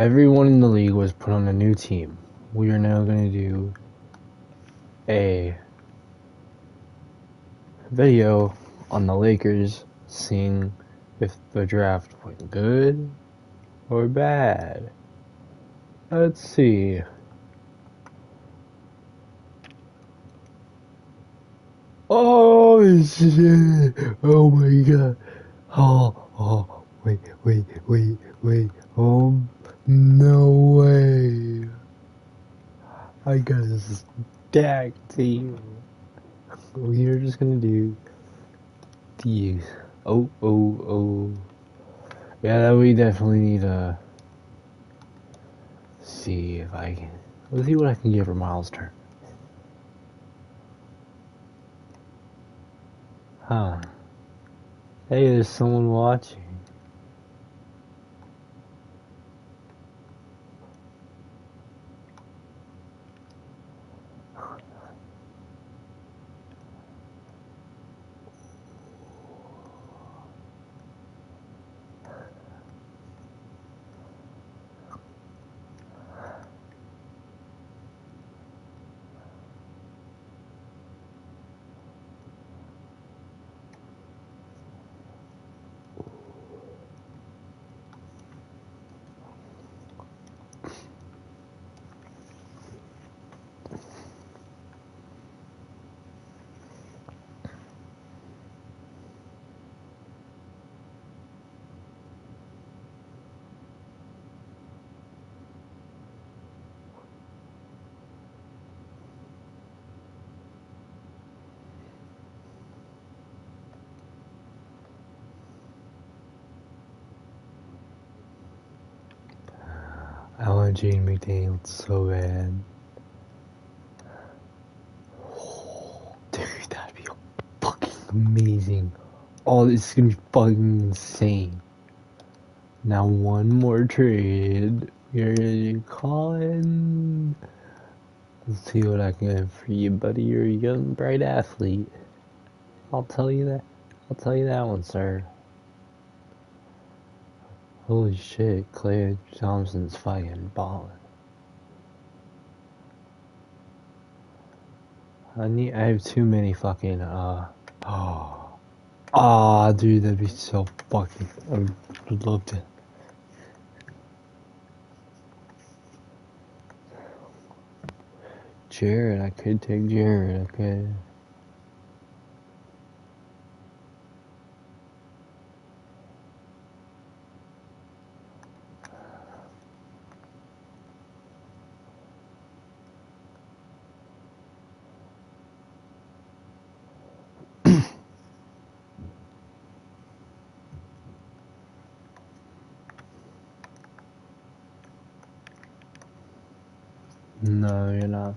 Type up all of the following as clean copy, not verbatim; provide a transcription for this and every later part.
Everyone in the league was put on a new team. We are now going to do a video on the Lakers, seeing if the draft went good or bad. Let's see. Oh shit! Oh my god! Wait! No way! I got a stacked team. We're just gonna do these. Oh. Yeah, we definitely need to see if I can. Let's see what I can get for Miles' turn. Huh. Hey, there's someone watching. I want Gene McDaniels so bad. Dude, that'd be fucking amazing. Oh, this is gonna be fucking insane. Now one more trade. We're gonna do Colin. Let's see what I can get for you, buddy. You're a young, bright athlete. I'll tell you that. I'll tell you that one, sir. Holy shit, Clay Thompson's fucking ballin'. I have too many fucking, dude, that'd be so fucking, I would love to. Jared, I could take Jared, okay. No, you're not.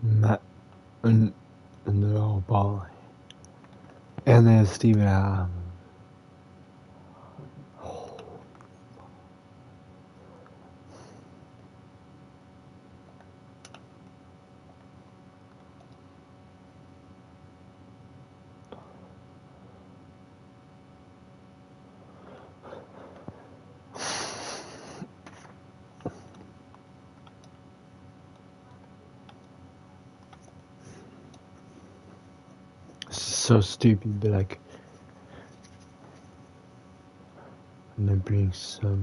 Matt and they're all balling. And then Steven Adams. So stupid, but like, and they're being so.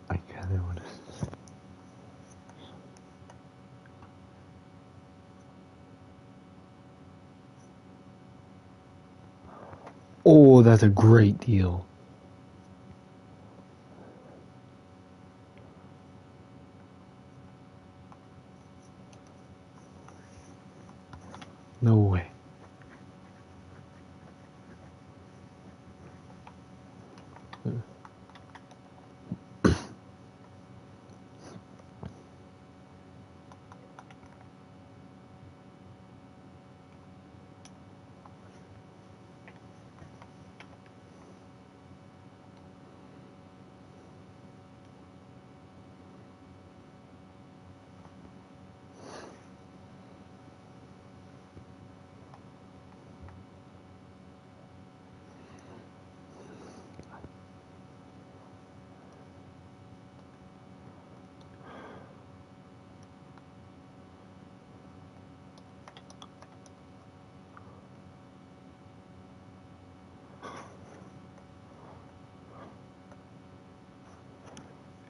I kind of want to. Oh, that's a great deal. No way.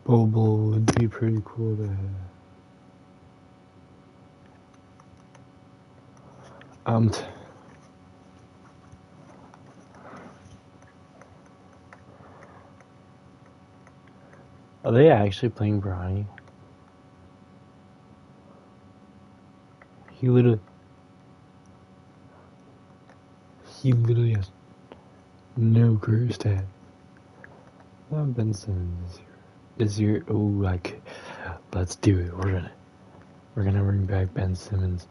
Bobo would be pretty cool to have. Are they actually playing Bronny? He literally has no career stat. Ben Simmons this year. Oh, like, let's do it. We're gonna bring back Ben Simmons.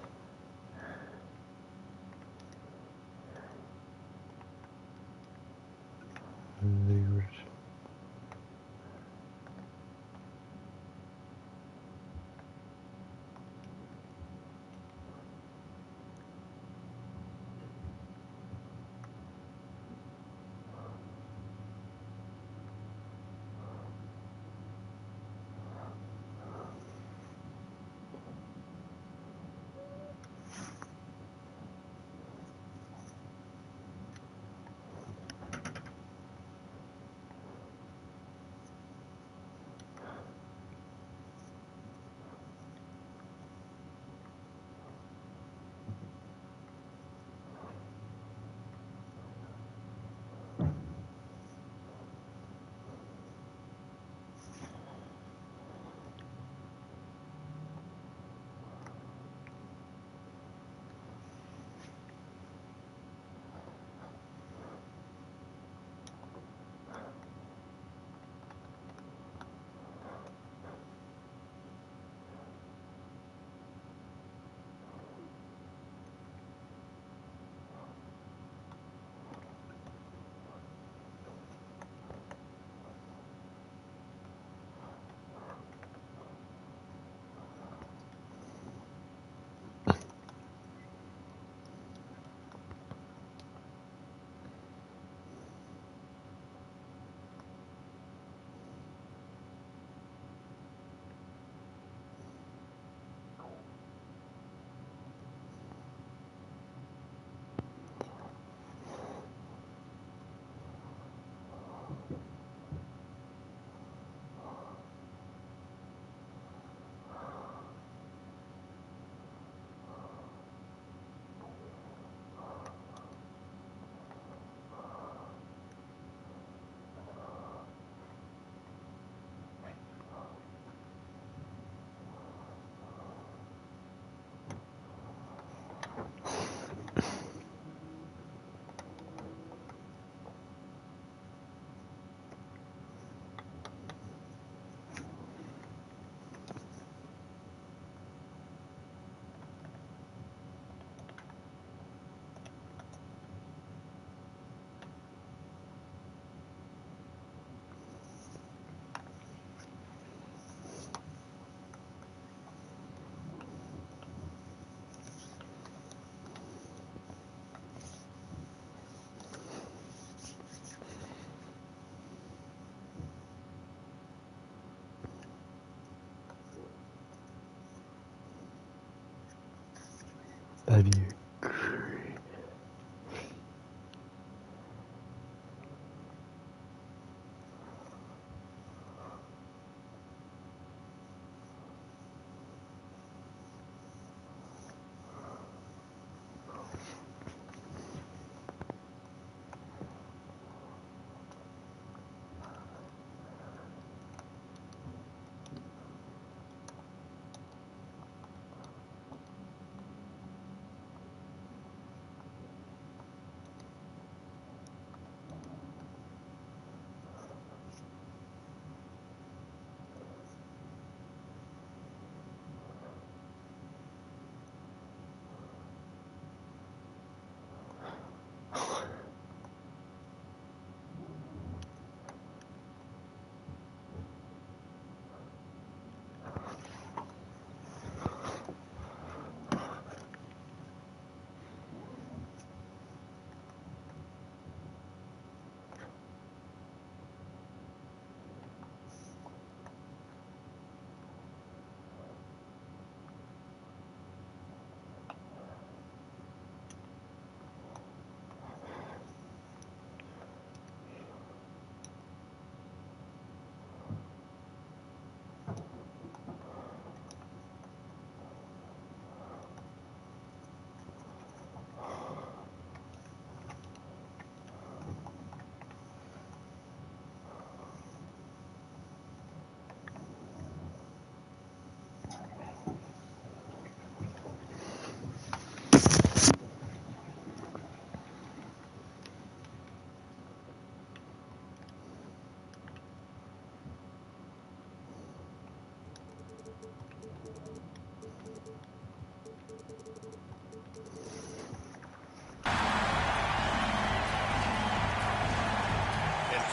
that'd be great.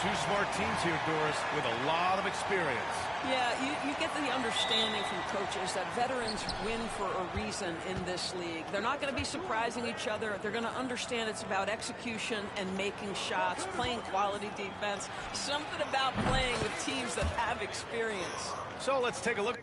Two smart teams here, Doris, with a lot of experience. Yeah, you get the understanding from coaches that veterans win for a reason in this league. They're not going to be surprising each other. They're going to understand it's about execution and making shots, playing quality defense, something about playing with teams that have experience. So let's take a look.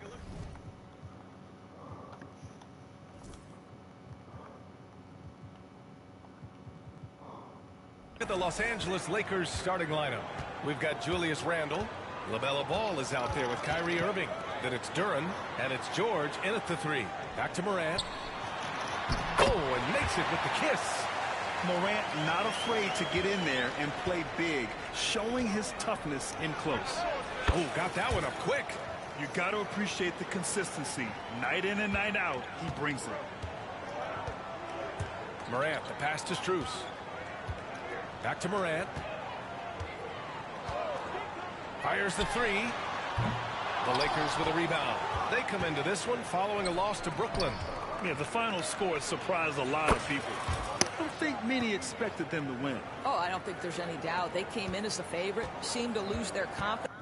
At the Los Angeles Lakers starting lineup. We've got Julius Randle. LaMelo Ball is out there with Kyrie Irving. Then it's Duren, and it's George in at the three. Back to Morant. Oh, and makes it with the kiss. Morant not afraid to get in there and play big, showing his toughness in close. Oh, got that one up quick. You got to appreciate the consistency. Night in and night out, he brings it. Morant, the pass to Strus. Back to Morant. Fires the three. The Lakers with a rebound. They come into this one following a loss to Brooklyn. Yeah, the final score surprised a lot of people. I don't think many expected them to win. Oh, I don't think there's any doubt. They came in as the favorite, seemed to lose their confidence.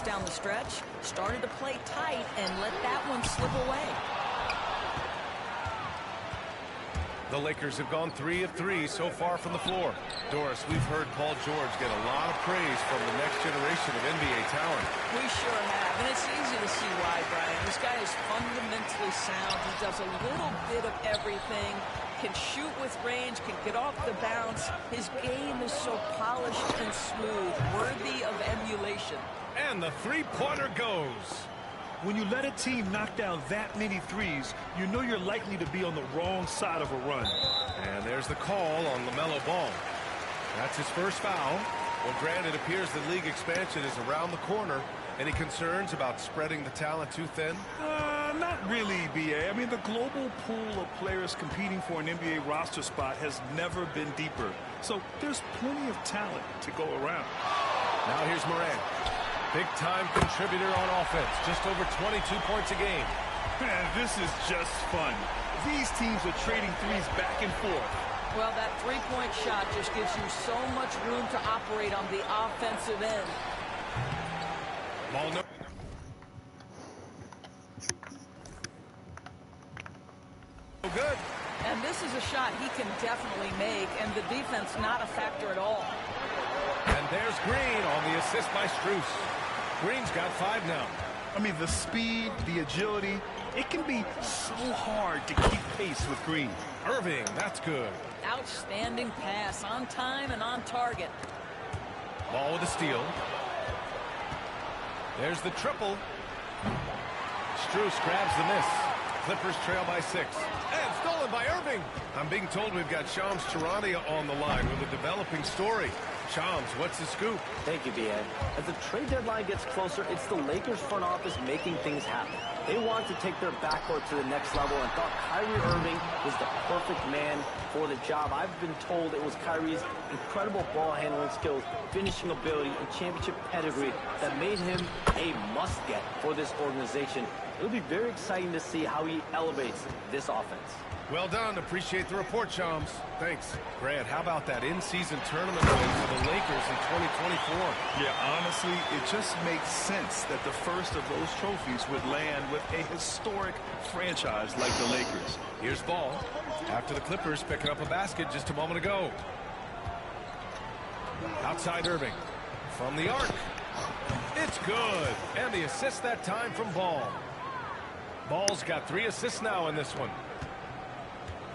Down the stretch, started to play tight and let that one slip away. The Lakers have gone 3 of 3 so far from the floor. Doris, we've heard Paul George get a lot of praise from the next generation of NBA talent. We sure have, and it's easy to see why, Brian. This guy is fundamentally sound. He does a little bit of everything, can shoot with range, can get off the bounce. His game is so polished and smooth, worthy of emulation. And the three-pointer goes. When you let a team knock down that many threes, you know you're likely to be on the wrong side of a run. And there's the call on LaMelo Ball. That's his first foul. Well, granted, it appears the league expansion is around the corner. Any concerns about spreading the talent too thin? Not really, B.A. I mean, the global pool of players competing for an NBA roster spot has never been deeper. So there's plenty of talent to go around. Now here's Morant. Big-time contributor on offense. Just over 22 points a game. Man, this is just fun. These teams are trading threes back and forth. Well, that three-point shot just gives you so much room to operate on the offensive end. Ball no. Good. And this is a shot he can definitely make, and the defense not a factor at all. And there's Green on the assist by Strus. Green's got 5 now. I mean, the speed, the agility, it can be so hard to keep pace with Green. Irving, that's good. Outstanding pass, on time and on target. Ball with a steal. There's the triple. Strus grabs the miss. Clippers trail by 6. And stolen by Irving. I'm being told we've got Shams Charania on the line with a developing story. Shams, what's the scoop? Thank you, B.A. As the trade deadline gets closer, it's the Lakers front office making things happen. They want to take their backcourt to the next level and thought Kyrie Irving was the perfect man for the job. I've been told it was Kyrie's incredible ball handling skills, finishing ability, and championship pedigree that made him a must-get for this organization. It'll be very exciting to see how he elevates this offense. Well done. Appreciate the report, Shams. Thanks. Grant, how about that in-season tournament win for the Lakers in 2024? Yeah, honestly, it just makes sense that the first of those trophies would land with a historic franchise like the Lakers. Here's Ball. After the Clippers picking up a basket just a moment ago. Outside Irving. From the arc. It's good. And the assist that time from Ball. Ball's got 3 assists now in this one.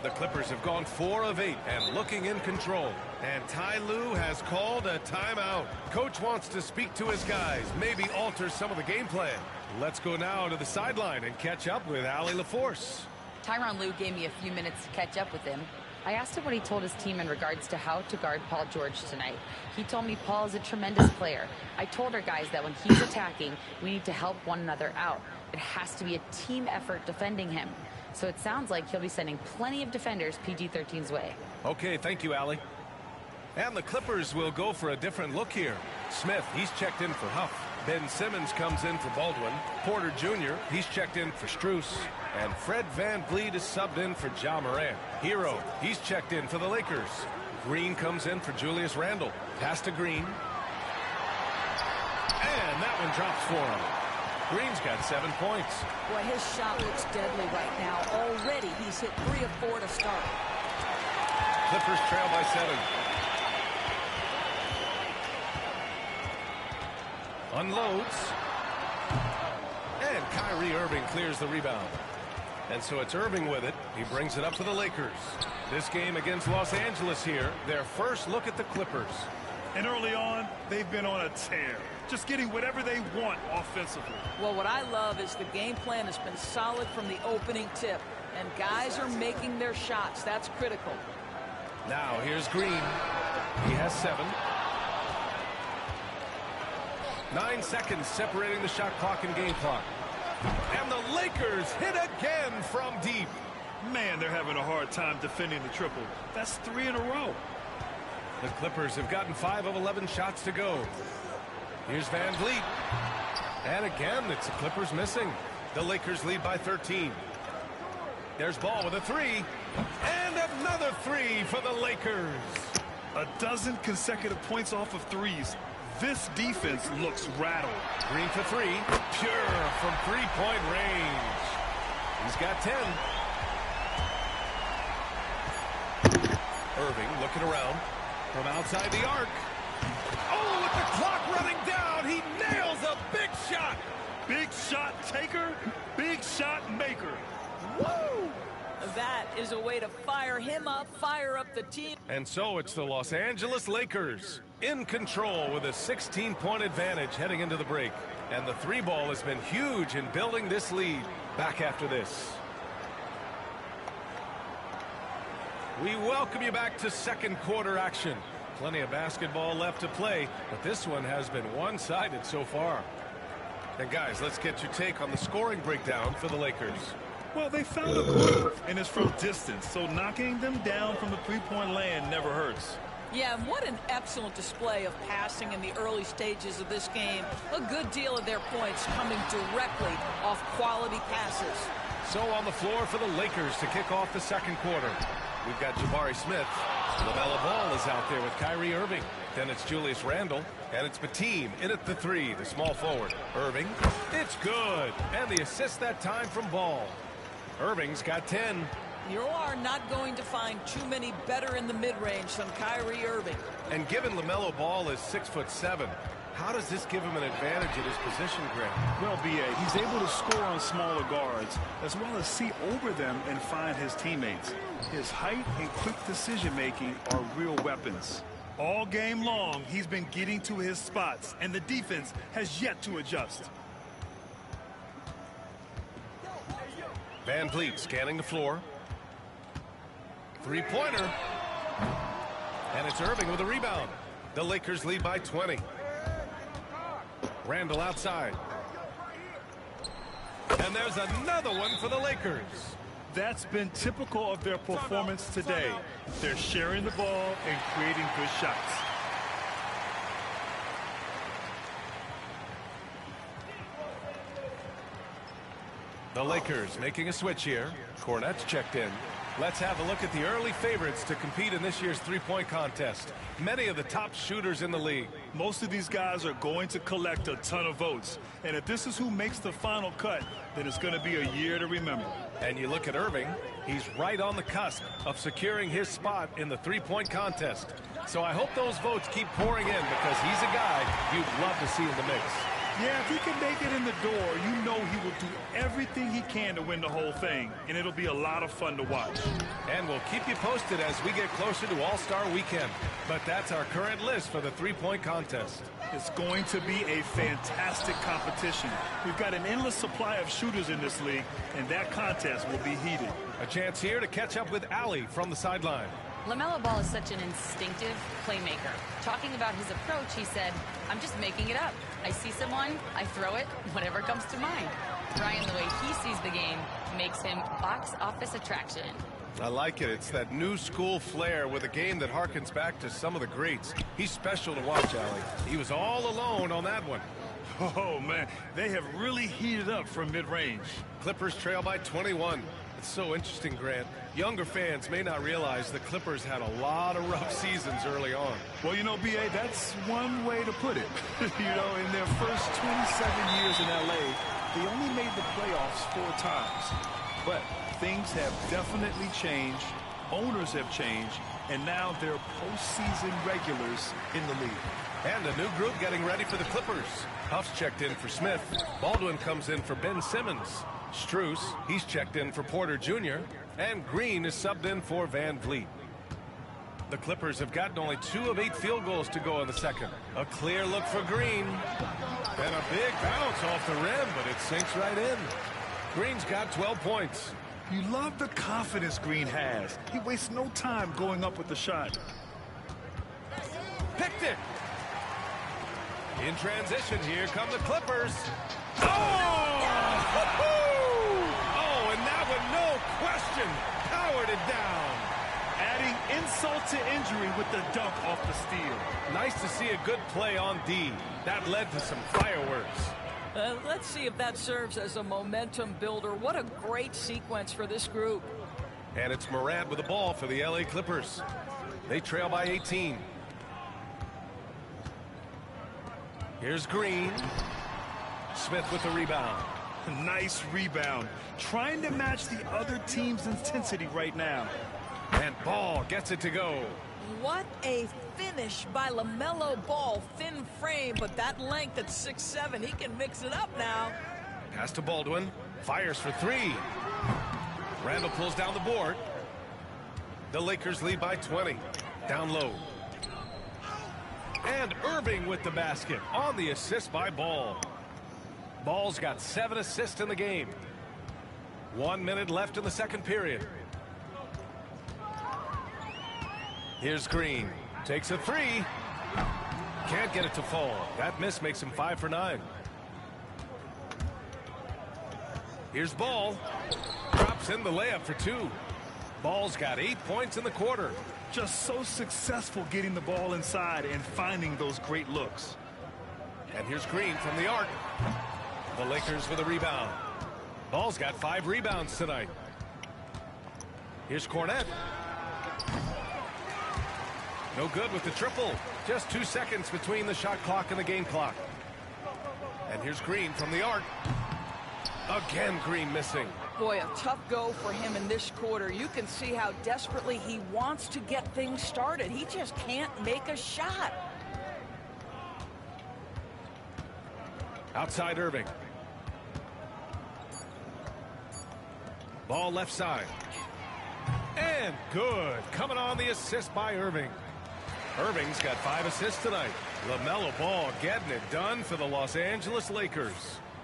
The Clippers have gone 4 of 8 and looking in control. And Ty Lue has called a timeout. Coach wants to speak to his guys, maybe alter some of the game plan. Let's go now to the sideline and catch up with Allie LaForce. Tyronn Lue gave me a few minutes to catch up with him. I asked him what he told his team in regards to how to guard Paul George tonight. He told me Paul is a tremendous player. I told our guys that when he's attacking, we need to help one another out. It has to be a team effort defending him. So it sounds like he'll be sending plenty of defenders PG-13's way. Okay, thank you, Allie. And the Clippers will go for a different look here. Smith, he's checked in for Huff. Ben Simmons comes in for Baldwin. Porter Jr., he's checked in for Strus. And Fred VanVleet is subbed in for Ja Morant. Hero, he's checked in for the Lakers. Green comes in for Julius Randle. Pass to Green. And that one drops for him. Green's got 7 points. Boy, his shot looks deadly right now. Already he's hit 3 of 4 to start. Clippers trail by 7. Unloads. And Kyrie Irving clears the rebound. And so it's Irving with it. He brings it up to the Lakers. This game against Los Angeles here, their first look at the Clippers. And early on, they've been on a tear. Just getting whatever they want offensively. Well, what I love is the game plan has been solid from the opening tip. And guys are making their shots. That's critical. Now, here's Green. He has 7. 9 seconds separating the shot clock and game clock. And the Lakers hit again from deep. Man, they're having a hard time defending the triple. That's 3 in a row. The Clippers have gotten 5 of 11 shots to go. Here's VanVleet. And again, it's the Clippers missing. The Lakers lead by 13. There's Ball with a 3. And another 3 for the Lakers. A dozen consecutive points off of threes. This defense looks rattled. Green for 3. Pure from 3-point range. He's got 10. Irving looking around from outside the arc. Oh, with the clock running down, he nails a big shot. Big shot taker, big shot maker. Woo! That is a way to fire him up, fire up the team. And so it's the Los Angeles Lakers in control with a 16-point advantage heading into the break. And the 3-ball has been huge in building this lead. Back after this. We welcome you back to second quarter action. Plenty of basketball left to play, but this one has been one-sided so far. And guys, let's get your take on the scoring breakdown for the Lakers. Well, they found a groove, and it's from distance, so knocking them down from the three-point land never hurts. Yeah, and what an excellent display of passing in the early stages of this game. A good deal of their points coming directly off quality passes. So on the floor for the Lakers to kick off the second quarter. We've got Jabari Smith. LaMelo Ball is out there with Kyrie Irving. Then it's Julius Randle. And it's Bateem in at the 3, the small forward. Irving. It's good. And the assist that time from Ball. Irving's got 10. You are not going to find too many better in the mid-range than Kyrie Irving. And given LaMelo Ball is 6'7", How does this give him an advantage at his position, Grant? Well, B.A., he's able to score on smaller guards as well as see over them and find his teammates. His height and quick decision-making are real weapons. All game long, he's been getting to his spots, and the defense has yet to adjust. Van Vliet scanning the floor. Three-pointer. And it's Irving with a rebound. The Lakers lead by 20. Randall outside. And there's another one for the Lakers. That's been typical of their performance today. They're sharing the ball and creating good shots. The Lakers making a switch here. Kornet's checked in. Let's have a look at the early favorites to compete in this year's three-point contest. Many of the top shooters in the league. Most of these guys are going to collect a ton of votes. And if this is who makes the final cut, then it's going to be a year to remember. And you look at Irving, he's right on the cusp of securing his spot in the three-point contest. So I hope those votes keep pouring in because he's a guy you'd love to see in the mix. Yeah, if he can make it in the door, you know he will do everything he can to win the whole thing, and it'll be a lot of fun to watch. And we'll keep you posted as we get closer to All-Star Weekend. But that's our current list for the three-point contest. It's going to be a fantastic competition. We've got an endless supply of shooters in this league, and that contest will be heated. A chance here to catch up with Allie from the sideline. LaMelo Ball is such an instinctive playmaker. Talking about his approach, he said, "I'm just making it up. I see someone, I throw it, whatever comes to mind." Ryan, the way he sees the game, makes him box office attraction. I like it. It's that new school flair with a game that harkens back to some of the greats. He's special to watch, Allie. He was all alone on that one. Oh, man, they have really heated up from mid-range. Clippers trail by 21. It's so interesting, Grant. Younger fans may not realize the Clippers had a lot of rough seasons early on. Well, you know, B.A., that's one way to put it. You know, in their first 27 years in L.A., they only made the playoffs 4 times. But things have definitely changed, owners have changed, and now they're postseason regulars in the league. And a new group getting ready for the Clippers. Huff's checked in for Smith. Baldwin comes in for Ben Simmons. Strus, he's checked in for Porter Jr. And Green is subbed in for Van Vliet. The Clippers have gotten only 2 of 8 field goals to go in the second. A clear look for Green. And a big bounce off the rim, but it sinks right in. Green's got 12 points. You love the confidence Green has. He wastes no time going up with the shot. Picked it. In transition, here come the Clippers. Oh! Oh, and that one, no question, powered it down. Adding insult to injury with the dunk off the steal. Nice to see a good play on D. That led to some fireworks. Let's see if that serves as a momentum builder. What a great sequence for this group. And it's Morant with the ball for the LA Clippers. They trail by 18. Here's Green. Smith with the rebound. Nice rebound. Trying to match the other team's intensity right now. And Ball gets it to go. What a finish by LaMelo Ball. Thin frame, but that length at 6'7", he can mix it up now. Pass to Baldwin. Fires for 3. Randall pulls down the board. The Lakers lead by 20. Down low. And Irving with the basket on the assist by Ball. Ball's got 7 assists in the game. 1 minute left in the second period. Here's Green. Takes a 3. Can't get it to fall. That miss makes him 5 for 9. Here's Ball. Drops in the layup for 2. Ball's got 8 points in the quarter. Just so successful getting the ball inside and finding those great looks. And here's Green from the arc. The Lakers with a rebound. Ball's got 5 rebounds tonight. Here's Kornet. No good with the triple. Just 2 seconds between the shot clock and the game clock. And here's Green from the arc. Again, Green missing. Boy, a tough go for him in this quarter. You can see how desperately he wants to get things started. He just can't make a shot. Outside Irving. Ball left side. And good. Coming on the assist by Irving. Irving's got 5 assists tonight. LaMelo Ball getting it done for the Los Angeles Lakers.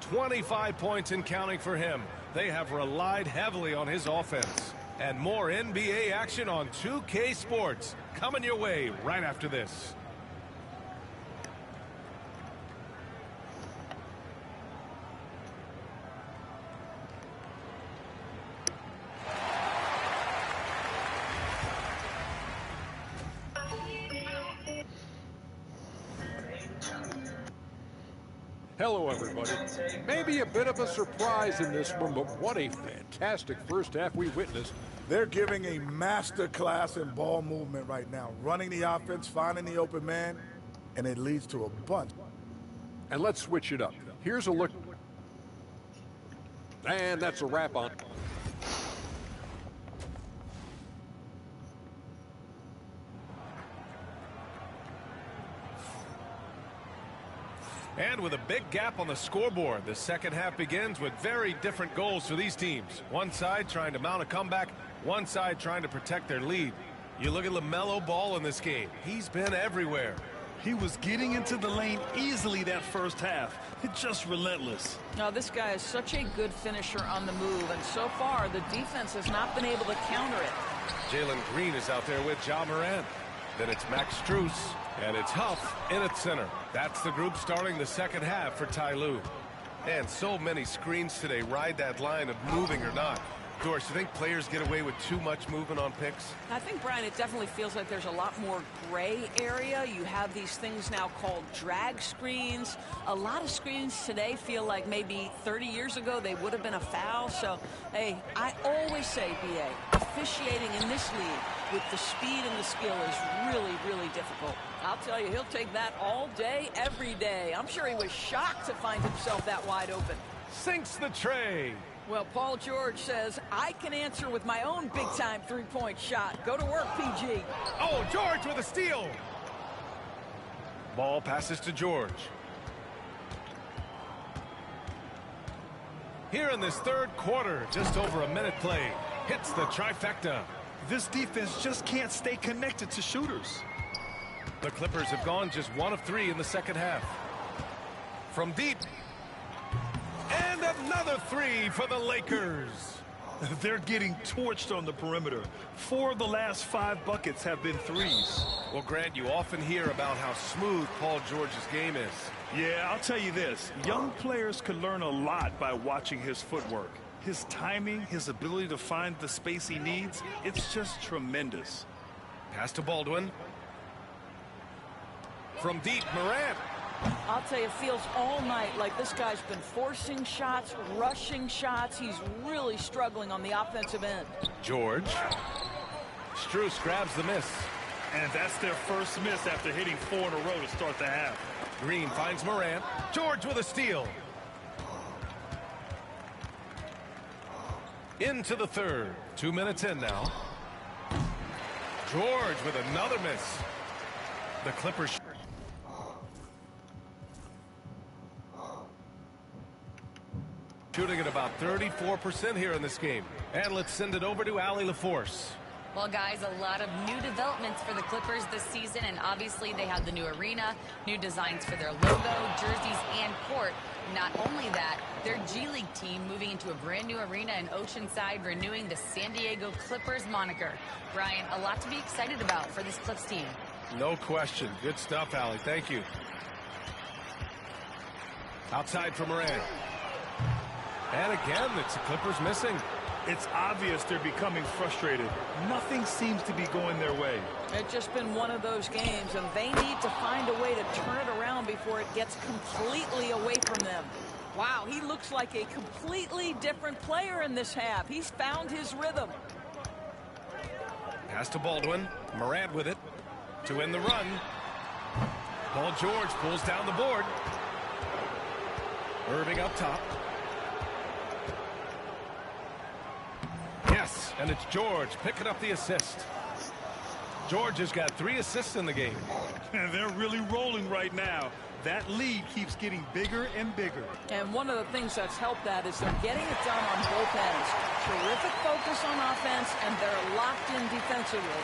25 points and counting for him. They have relied heavily on his offense. And more NBA action on 2K Sports coming your way right after this. Hello, everybody. Maybe a bit of a surprise in this one, but what a fantastic first half we witnessed. They're giving a master class in ball movement right now, running the offense, finding the open man, and it leads to a bunch. And let's switch it up. Here's a look. And that's a wrap on. And with a big gap on the scoreboard, the second half begins with very different goals for these teams. One side trying to mount a comeback, one side trying to protect their lead. You look at LaMelo Ball in this game. He's been everywhere. He was getting into the lane easily that first half. It's just relentless. Now, this guy is such a good finisher on the move, and so far the defense has not been able to counter it. Jalen Green is out there with Ja Morant. Then it's Max Strus, and it's Huff in at center. That's the group starting the second half for Ty Lue. And so many screens today ride that line of moving or not. Doris, you think players get away with too much movement on picks? I think, Brian, it definitely feels like there's a lot more gray area. You have these things now called drag screens. A lot of screens today feel like maybe 30 years ago they would have been a foul. So, hey, I always say, B.A., officiating in this league with the speed and the skill is really, really difficult. I'll tell you, he'll take that all day, every day. I'm sure he was shocked to find himself that wide open. Sinks the tray. Well, Paul George says, I can answer with my own big-time three-point shot. Go to work, PG. Oh, George with a steal. Ball passes to George. Here in this third quarter, just over a minute played. Hits the trifecta. This defense just can't stay connected to shooters. The Clippers have gone just 1 of 3 in the second half. From deep. And another 3 for the Lakers. They're getting torched on the perimeter. 4 of the last 5 buckets have been threes. Well, Grant, you often hear about how smooth Paul George's game is. Yeah, I'll tell you this. Young players could learn a lot by watching his footwork. His timing, his ability to find the space he needs, it's just tremendous. Pass to Baldwin. From deep, Morant. I'll tell you, it feels all night like this guy's been forcing shots, rushing shots. He's really struggling on the offensive end. George. Strus grabs the miss. And that's their first miss after hitting 4 in a row to start the half. Green finds Morant. George with a steal. Into the third. 2 minutes in now. George with another miss. The Clippers. Shooting at about 34% here in this game. And let's send it over to Allie LaForce. Well, guys, a lot of new developments for the Clippers this season, and obviously they have the new arena, new designs for their logo, jerseys, and court. Not only that, their G League team moving into a brand new arena in Oceanside, renewing the San Diego Clippers moniker. Brian, a lot to be excited about for this Clips team. No question. Good stuff, Allie. Thank you. Outside for Morant. And again, it's the Clippers missing. It's obvious they're becoming frustrated. Nothing seems to be going their way. It's just been one of those games, and they need to find a way to turn it around before it gets completely away from them. Wow, he looks like a completely different player in this half. He's found his rhythm. Pass to Baldwin. Morant with it to end the run. Paul George pulls down the board. Irving up top. Yes, and it's George picking up the assist. George has got 3 assists in the game. And they're really rolling right now. That lead keeps getting bigger and bigger. And one of the things that's helped that is they're getting it done on both ends. Terrific focus on offense, and they're locked in defensively.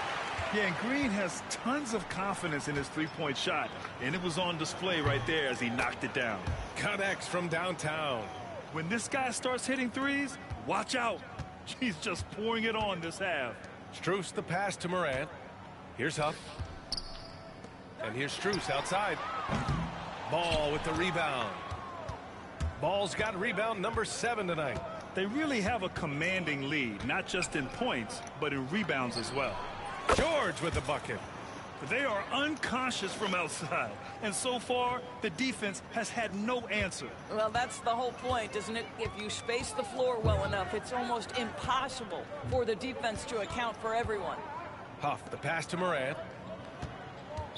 Yeah, and Green has tons of confidence in his three-point shot, and it was on display right there as he knocked it down. Connects from downtown. When this guy starts hitting threes, watch out. He's just pouring it on this half. Strus the pass to Morant. Here's Huff. And here's Strus outside. Ball with the rebound. Ball's got rebound number 7 tonight. They really have a commanding lead, not just in points, but in rebounds as well. George with the bucket. They are unconscious from outside, and so far, the defense has had no answer. Well, that's the whole point, isn't it? If you space the floor well enough, it's almost impossible for the defense to account for everyone. Huff, the pass to Morant.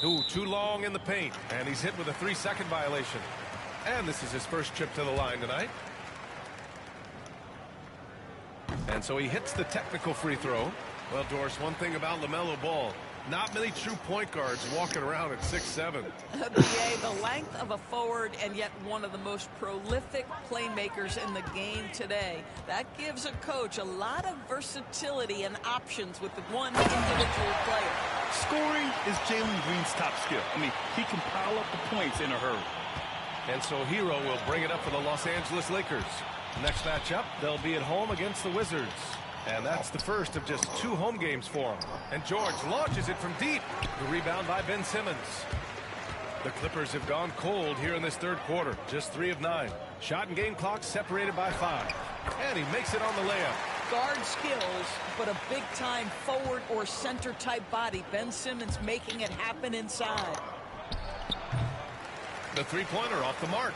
Ooh, too long in the paint, and he's hit with a 3-second violation. And this is his first trip to the line tonight. And so he hits the technical free throw. Well, Doris, one thing about LaMelo Ball, not many true point guards walking around at 6'7". BA, the length of a forward and yet one of the most prolific playmakers in the game today. That gives a coach a lot of versatility and options with the one individual player. Scoring is Jalen Green's top skill. I mean, he can pile up the points in a hurry. And so Hero will bring it up for the Los Angeles Lakers. Next matchup, they'll be at home against the Wizards. And that's the first of just 2 home games for him. And George launches it from deep. The rebound by Ben Simmons. The Clippers have gone cold here in this third quarter. Just 3 of 9. Shot and game clock separated by 5. And he makes it on the layup. Guard skills, but a big-time forward or center-type body. Ben Simmons making it happen inside. The three-pointer off the mark.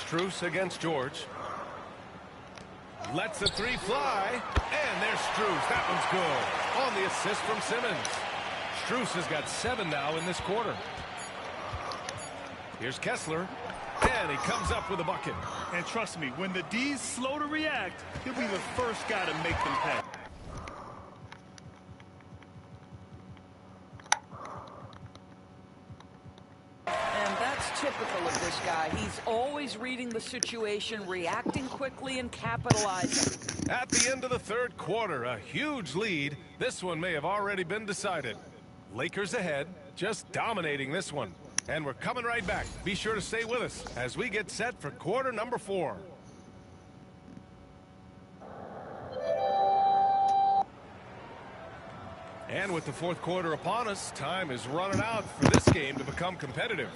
Strus against George. Lets the 3 fly. And there's Strus. That one's good. On the assist from Simmons. Strus has got 7 now in this quarter. Here's Kessler. And he comes up with a bucket. And trust me, when the D's slow to react, he'll be the first guy to make them pay. And that's typical of this guy. He's always reading the situation, reacting quickly, and capitalizing. At the end of the third quarter, a huge lead. This one may have already been decided. Lakers ahead, just dominating this one. And we're coming right back. Be sure to stay with us as we get set for quarter number 4. And with the fourth quarter upon us, time is running out for this game to become competitive.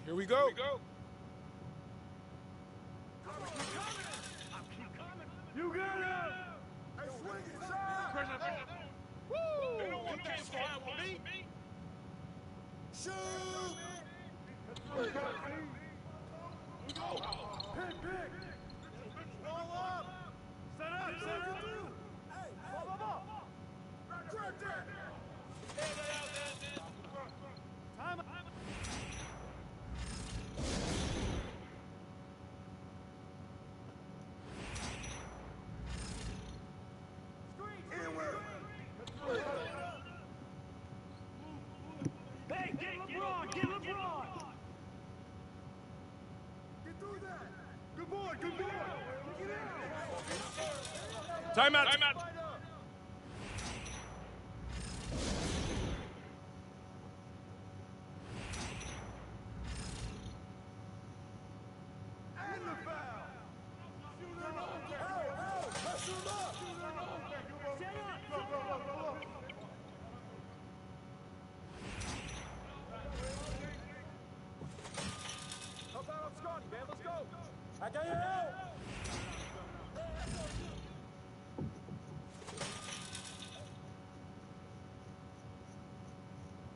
Here we go. You got it. Hey, swing it, son. Woo! They don't want that slide with me. Shoot! Pick. Ball up. Set up. Hey, ball. Right there. Time. Hey, get LeBron. Get through that. Good boy. Get in. Timeout. And the foul. Shoot up. Go. Help out on Scotty, man. Let's go. I got your help.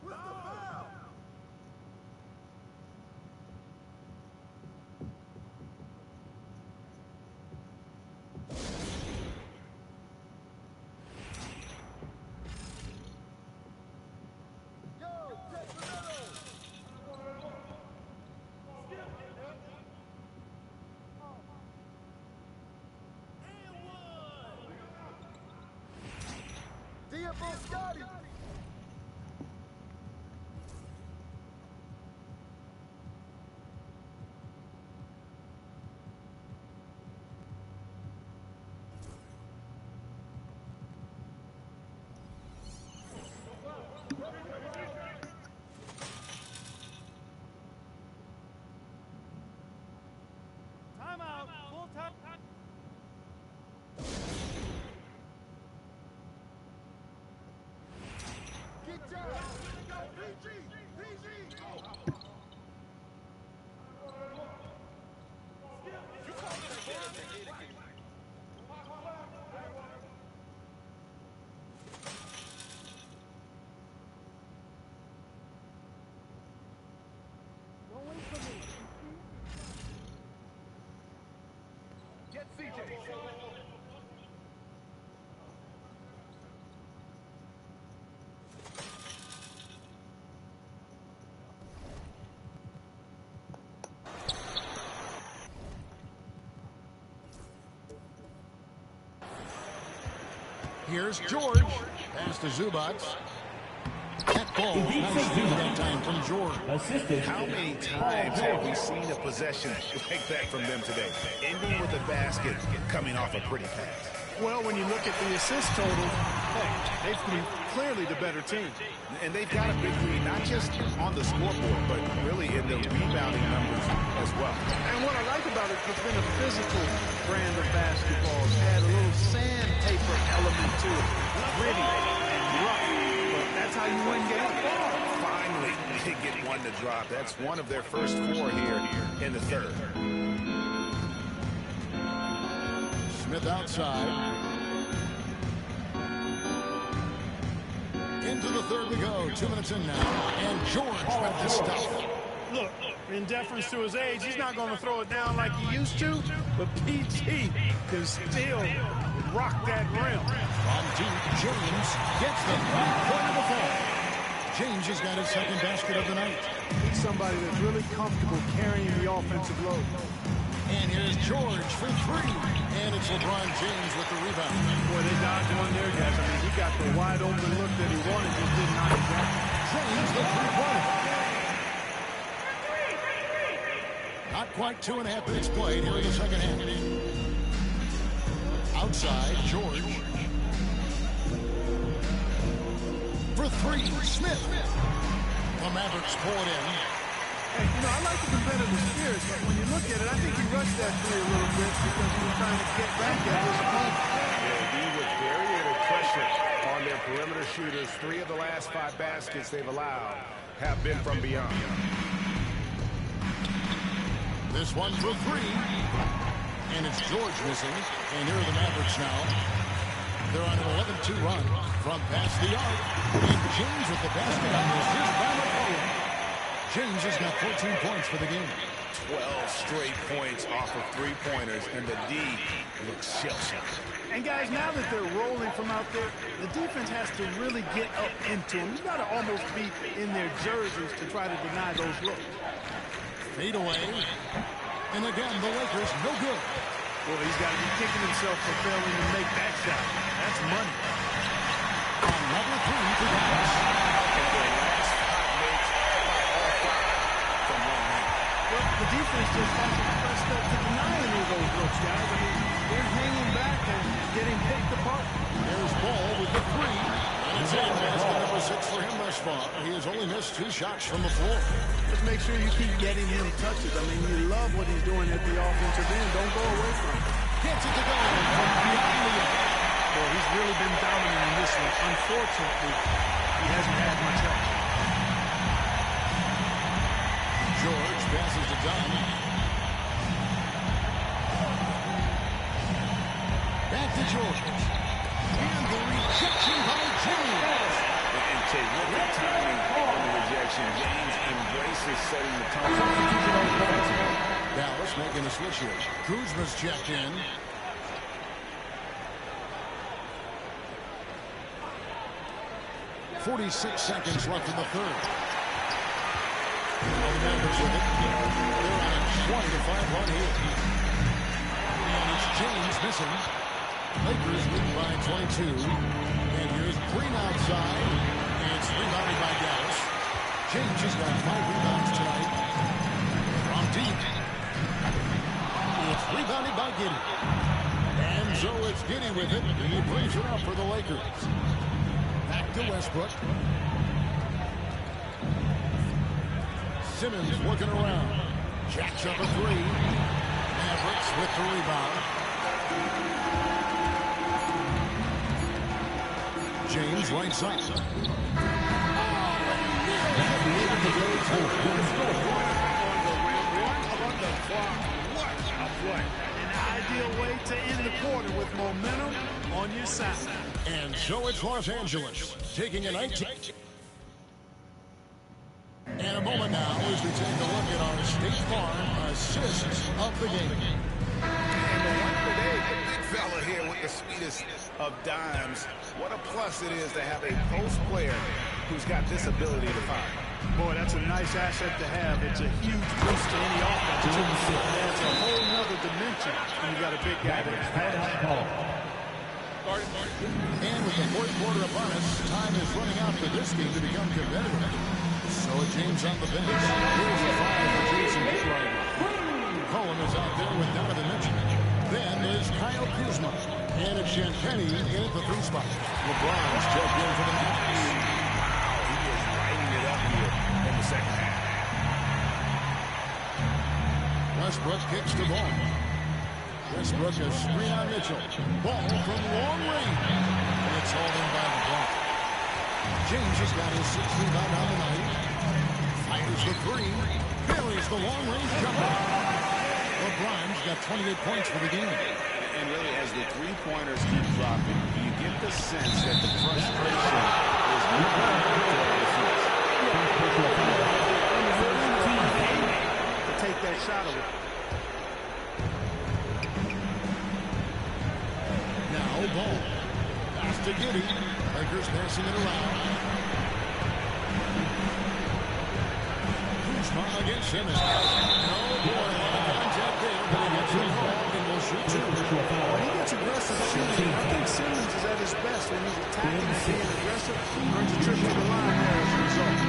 With the foul. Yo, take the middle. DFO Scotty. Timeout. Full time. Get down. PG. Don't wait for me. Get CJ. Here's George. Pass to Zubac. That ball, nice feed that time from George. How many times have we seen a possession like that from them today? Ending with a basket, coming off a pretty pass. Well, when you look at the assist total, hey, they've been clearly the better team. And they've got a big lead, not just on the scoreboard, but really in the rebounding numbers as well. And what I like about it, it's been a physical brand of basketball. It's had a little sandpaper element to it. Gritty and rough. But that's how you win games. Finally, they get one to drop. That's one of their first four here in the third. Smith outside. Into the third we go. 2 minutes in now. And George with the stuff. Look, in deference to his age, he's not going to throw it down like he used to, but PG can still rock that rim. On deep, James gets the three-pointer to fall. James has got his second basket of the night. He's somebody that's really comfortable carrying the offensive load. And here's George for three. And it's LeBron James with the rebound. Boy, they dodged one there, guys. I mean, he got the wide open look that he wanted, just did not get. James the three-pointer. Not quite 2.5 minutes played here in the second half. Outside, George. For three, Smith. The Mavericks pull it in. Hey, you know, I like the competitive spirit, but when you look at it, I think he rushed that three a little bit because he was trying to get back at his opponent. Yeah, he was very under pressure on their perimeter shooters. 3 of the last 5 baskets they've allowed have been from beyond. This one for three. And it's George missing. And here are the Mavericks now. They're on an 11-2 run from past the arc. And James with the basket on this. Here's Bama Pollard. James has got 14 points for the game. 12 straight points off of three-pointers, and the D looks shell-shocked. And guys, now that they're rolling from out there, the defense has to really get up into them. You got to almost be in their jerseys to try to deny those looks. Fade away. And again, the Lakers, no good. Well, he's got to be kicking himself for failing to make that shot. That's money. Another three for Dallas. And their last 5 makes by all 5 from one hand. Well, the defense just hasn't pressed up to deny any of those looks, guys. I mean, they're hanging back and getting picked apart. There's Ball with the three. And it's in. Basket number 6 for him thus far. He has only missed 2 shots from the floor. Just make sure you keep getting him touches. I mean, you love what he's doing at the offensive end. Don't go away from him. Gets it to go from behind the arc. Boy, he's really been dominant in this one. Unfortunately, he hasn't had much help. George passes to Dunn. Back to George. And the rejection by James. And Tate, look at timing on the rejection. James embraces setting the tone. Dallas making a switch here. Kuzma's checked in. .46 seconds left in the third. Well, the Mavericks with it. They're on a 20-5 run here. And it's James missing. Lakers leading by 22. And here's Green outside. And it's rebounded by Dallas. James has got 5 rebounds tonight. From deep. It's rebounded by Giddey. And so it's Giddey with it. And he brings it up for the Lakers. Back to Westbrook. Simmons working around. Jacks up a 3. Mavericks with the rebound. James right side. An ideal way to end the quarter with momentum on your side. And so it's Los Angeles taking a 19. And a moment now as we take a look at our State Farm assists of the game. And the one today, the big fella here with the sweetest of dimes. What a plus it is to have a post player who's got this ability to find. Boy, that's a nice asset to have. It's a huge boost to any offense. It adds a whole nother dimension when you got a big guy there. And with the fourth quarter upon us, time is running out for this game to become competitive. So James on the bench. Here's a 5 for Jason Goodrider. Cohen is out there with Donovan Mitchell. Then there's Kyle Kuzma. And it's Champagnie in at the 3 spot. LeBron's checked in for the Mavericks. Wow, he is lighting it up here in the second half. Westbrook kicks the ball. Westbrook a screen on Mitchell. Ball from long range. And it's hauled in by LeBron. James has got his 6th rebound on the night. Fires the 3. Buries the long range jumper. LeBron's got 28 points for the game. And really, as the 3-pointers keep dropping, you get the sense that the frustration is moving to take that shot away. Now Ball. Pass to Giddey. Lakers passing it around. Kuzma against Simmons. No, boy, a lot of contact there, but he gets it wrong and will shoot 2. When he gets aggressive shooting, I think Simmons is at his best when he's attacking and being aggressive. Earns a trip to the line there as a result.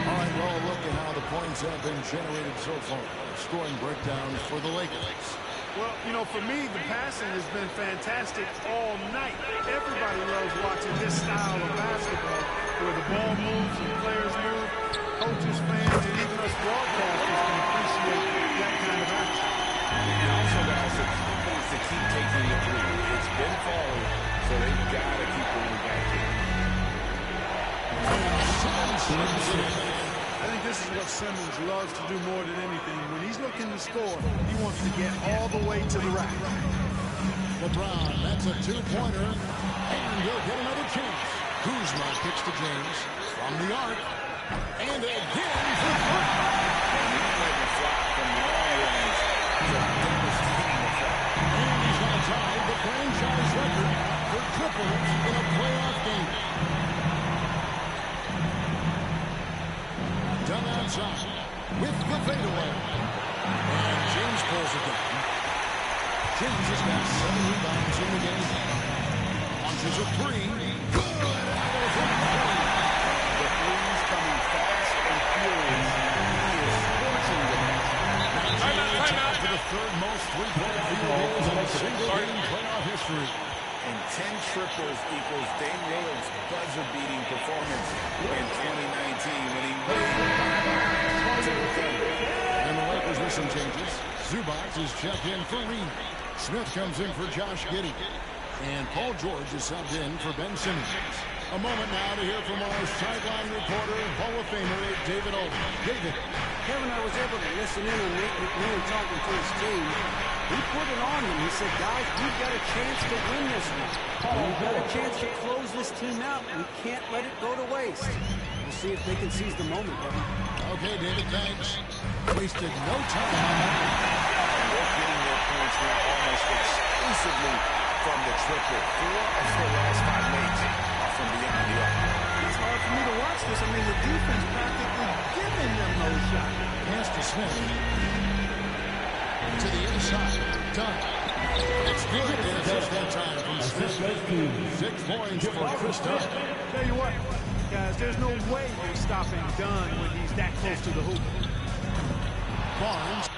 All right, well, look at how the points have been generated so far. Scoring breakdowns for the Lakers. Well, you know, for me, the passing has been fantastic all night. Everybody loves watching this style of basketball where the ball moves and players move. Coaches, fans, and even us broadcasters can appreciate that kind of action. And also, guys, the confidence to keep taking the 3. It's been falling, so they've got to keep going back here. I think this this is what Simmons loves to do more than anything. When he's looking to score, he wants to get all the way to the rack. LeBron, that's a two-pointer, and he'll get another chance. Kuzma kicks to James from the arc, and again for three. And he's letting fly from long range. He's a devastating effect. And he's going to tie the franchise record for triples in a playoff game. Done outside with the fadeaway. And James pulls it down. James has got 7 rebounds in the game. Launches a three. Good. The three's coming fast and furious. He is scorching them. Timeout for the third most three-point field goals in a single game playoff history. And 10 triples equals Dame Lillard's buzzer-beating performance in 2019 when he made And the Lakers with some changes. Zubac is checked in for Reed. Smith comes in for Josh Giddey. And Paul George is subbed in for Ben Simmons. A moment now to hear from our sideline reporter, Hall of Famer David Olden. David. Kevin, I was able to listen in on Nate McMillan talking to his team. He put it on them. He said, guys, we've got a chance to win this one. We've got a chance to close this team out. We can't let it go to waste. We'll see if they can seize the moment, Kevin. Okay, David, thanks. Wasted no time on that. They're getting their points now almost exclusively from the triple. 4 of their last 5 mates are from beyond the arc. It's hard for me to watch this. I mean, the defense practically giving them no shot. Pass to Smith. To the inside. Done. It's good. And just that time from Smith. 6 points for Chris Dunn. Tell you what, guys, there's no way they're stopping Dunn when he's that close to the hoop. Barnes.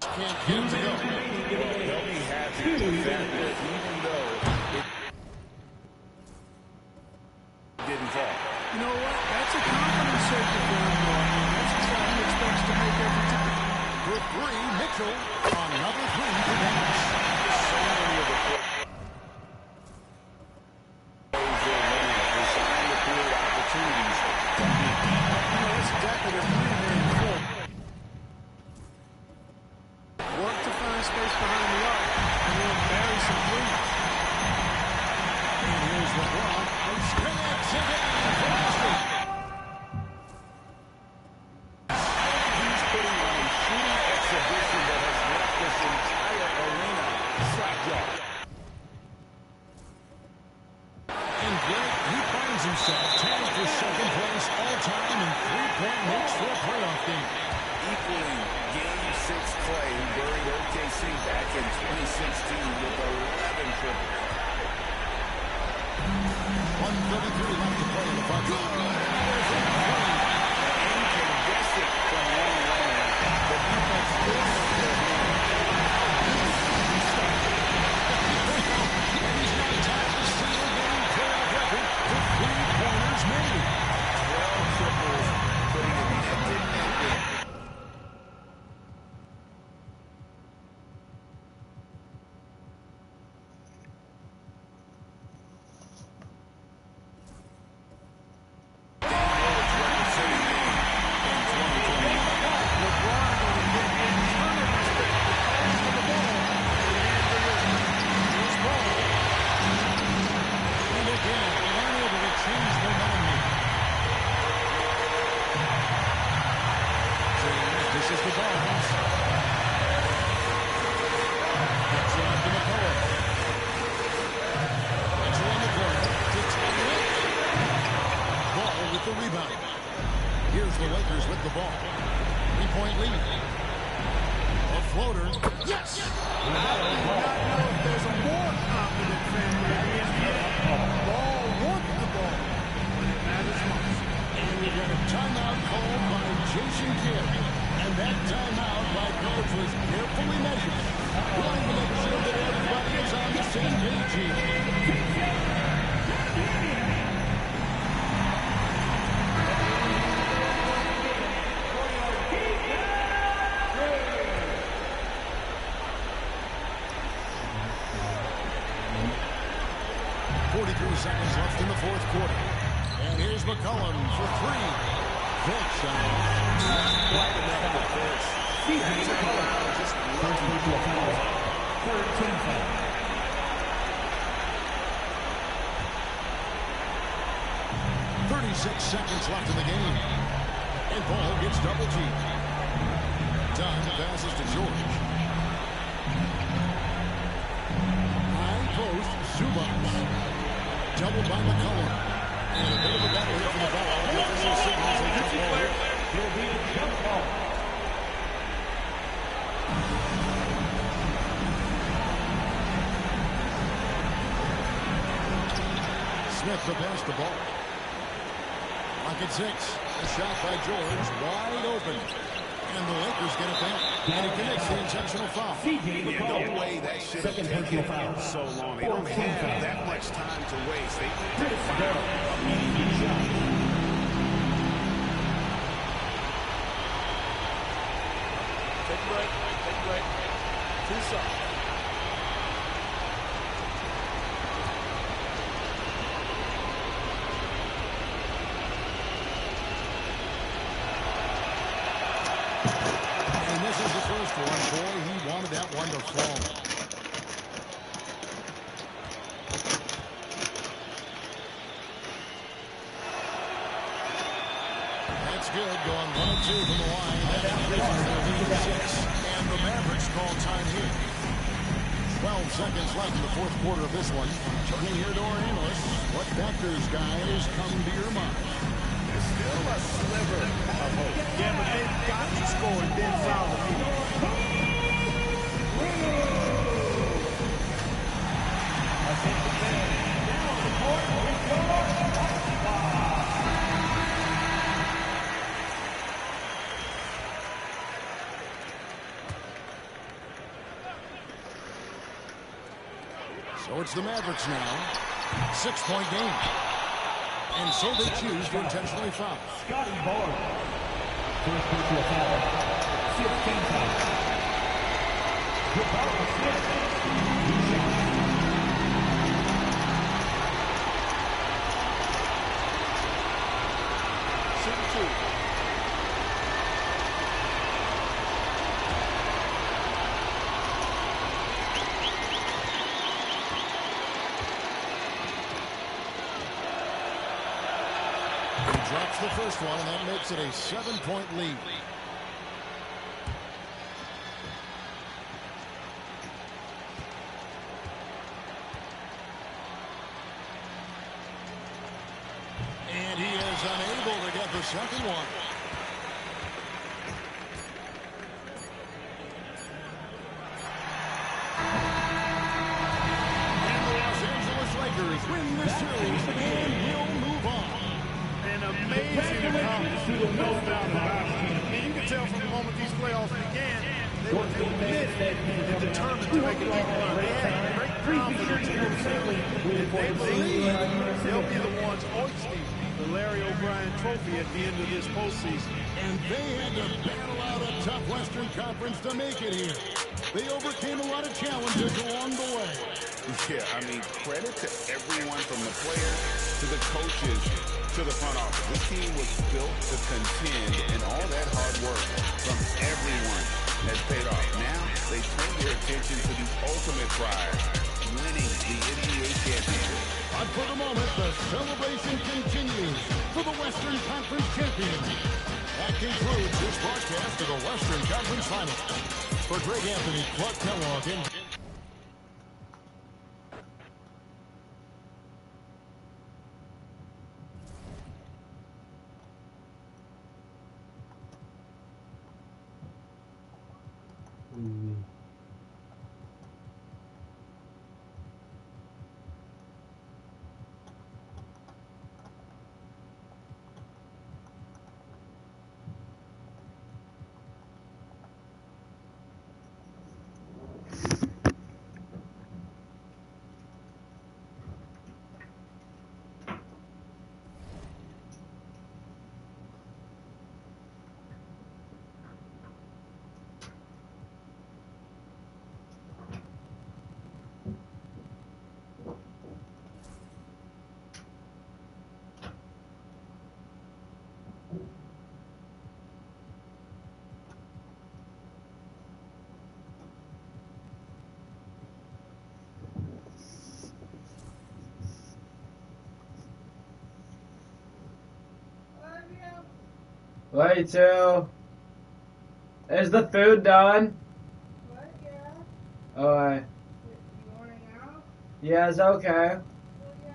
Can't get him to go. They'll be happy with that, even though it didn't fall. You know what? That's a confidence shaker for him, though. That's a shot he expects to make every time. For 3, Mitchell. Another 3 for Dallas. So many of the plays they're running, they're trying to create opportunities. That's exactly what they're doing before. Work to find space behind the arc, and then bury some threes. And here's LeBron. Connects again. He's putting on a shooting exhibition that has left this entire arena slack-jawed. And Greg, he finds himself tied for second place all-time in three-point makes for a playoff game. Equaling Game 6 Clay, who buried OKC back in 2016 with 11 triples. 1:33 left to play in the final. Incandescent from long range. The defense forced their hand. And he's now tied the single-game playoff record for three-pointers made. 12 triples, putting it in. Here's the Lakers with the ball. 3-point lead. A floater. Yes! I do not know if there's a more confident fan in the NBA. Ball wants the ball, but it matters most. And we got a timeout called by Jason Kidd. And that timeout by Coach was carefully measured. Wanting to make sure that everybody is on the same page here. Seconds left in the fourth quarter. And here's Here's McCollum for three. That shot. Quite enough defense. That's a foul. Just lucky to a foul. Third team foul. 36 seconds left in the game. And Ball gets double teamed. Dunn passes to George. High post, Zubac. Doubled by McCollum. And a bit of a battle here for the ball. Official signals a jump ball. Will be a jump ball. Smith to pass the ball. Lock at 6. A shot by George. Wide open. And the Lakers get it back. And he commits the intentional foul. Yeah, no way that should have taken so long. They don't have that much time to waste. They need to find immediate shot. Take a break. Take a break. Too soft. Boy, he wanted that one to fall. That's good. Going 1 of 2 from the line. And the Mavericks call time here. 12 seconds left in the fourth quarter of this one. Turning here to our analysts. What factors, guys, come to your mind? There's still a sliver of hope. Yeah, but they've got to score and then foul the lead. So it's the Mavericks now. 6-point game. And so they choose to intentionally foul. Scotty Barnes. First personal foul. 16 foul. Drops the first one, and that makes it a 7-point lead. And he is unable to get the second one. And the Los Angeles Lakers win the series and will move on. Amazing accomplishment, no doubt about it. And you can tell from the moment these playoffs began, they were committed and determined to make a deep run. They had great confidence in themselves. They believe they'll be the ones hoisting the Larry O'Brien Trophy at the end of this postseason. And they had to battle out a tough Western Conference to make it here. They overcame a lot of challenges along the way. Yeah, I mean, credit to everyone from the players to the coaches to the front office. This team was built to contend, and all that hard work from everyone has paid off. Now they turn their attention to the ultimate prize, winning the NBA championship. But for the moment, the celebration continues for the Western Conference champions. That concludes this broadcast of the Western Conference Finals. For Greg Anthony, Clark Kellogg, and Late too. Is the food done? What? Yeah. Alright. You want it now? Yeah, it's okay. Well, yeah,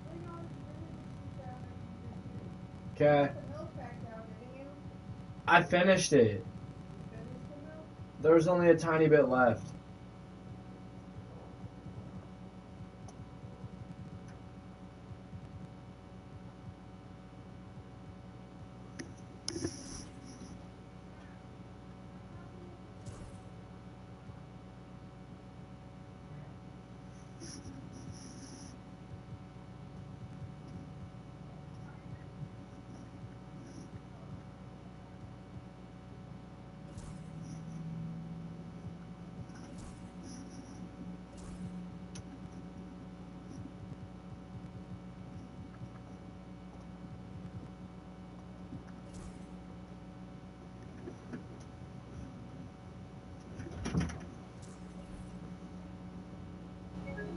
bring on the Okay. milk packed out, didn't you? I finished it. Finish the milk? There was only a tiny bit left.